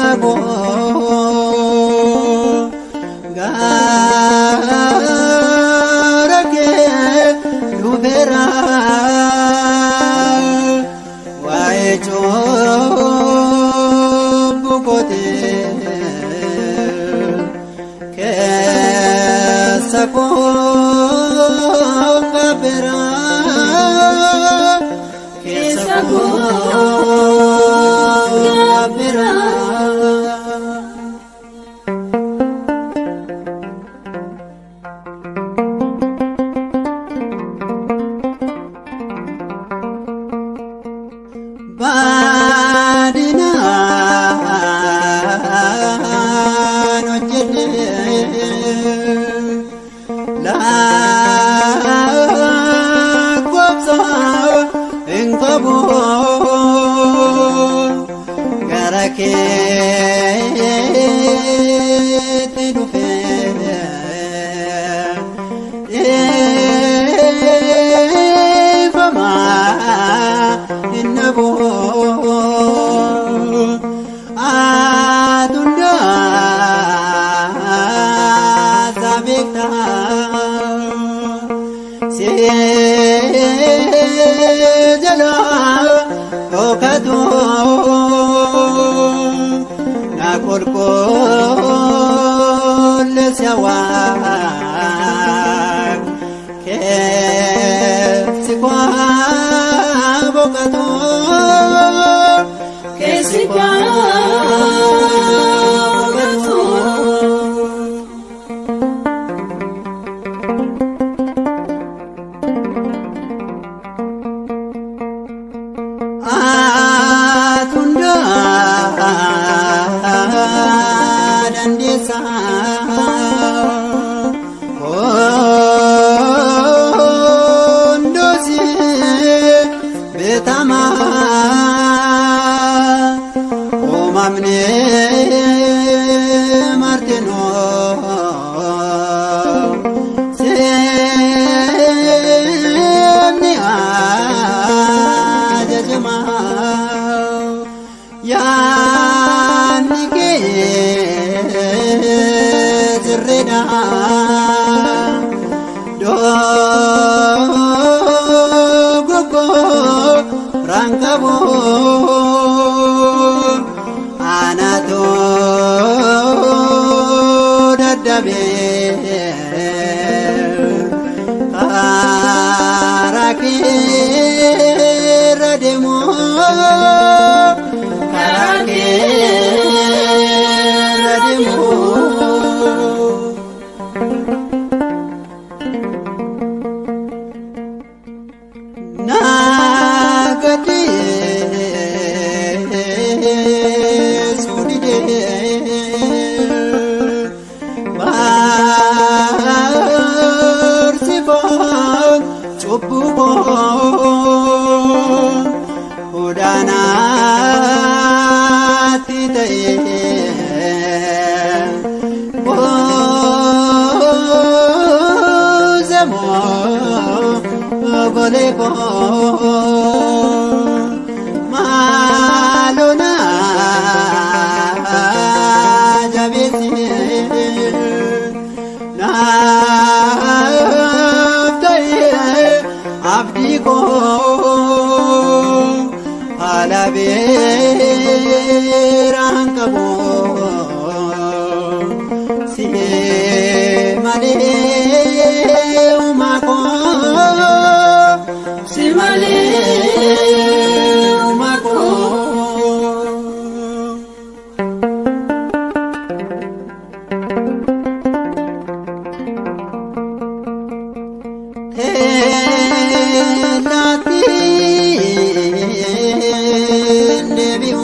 fago gara ke lubera wae cho bukote ke sako gabera ke sako gabera badina no jede la gobsa engabo garake tidufe fama innabo adunda sabekta se jala okato na korkol sewa ke sikwa bokato ke sikwa bokato atunda dandesa ondosi betama omamne marteno seni ajajma yanike zreda do gogo rangkabo anato dadabe karake rademo karake rademo nagade sudide barsibo chobubo udana titaye bozemo goleko malona jabeti na abdiko alabe rankabo si male umako si male umako lati nebio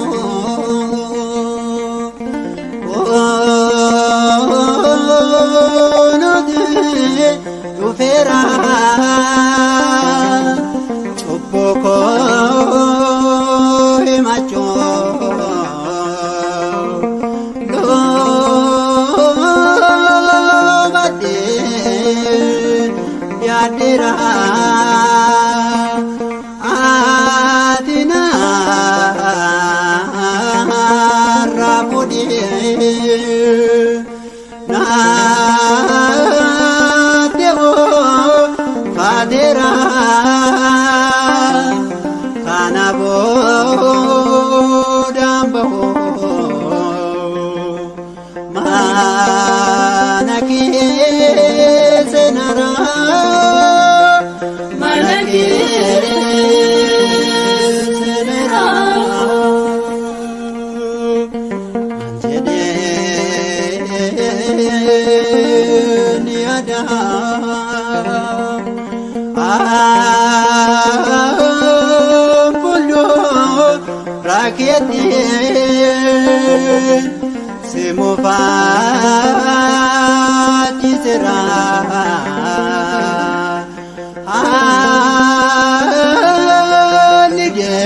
no de tu fera chupoko macho do bade yadira adina rapodi Naateo Fadera Kanabo Dambo Manaki Senara Manaki Raketin semufati sera alige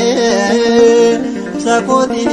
sakoti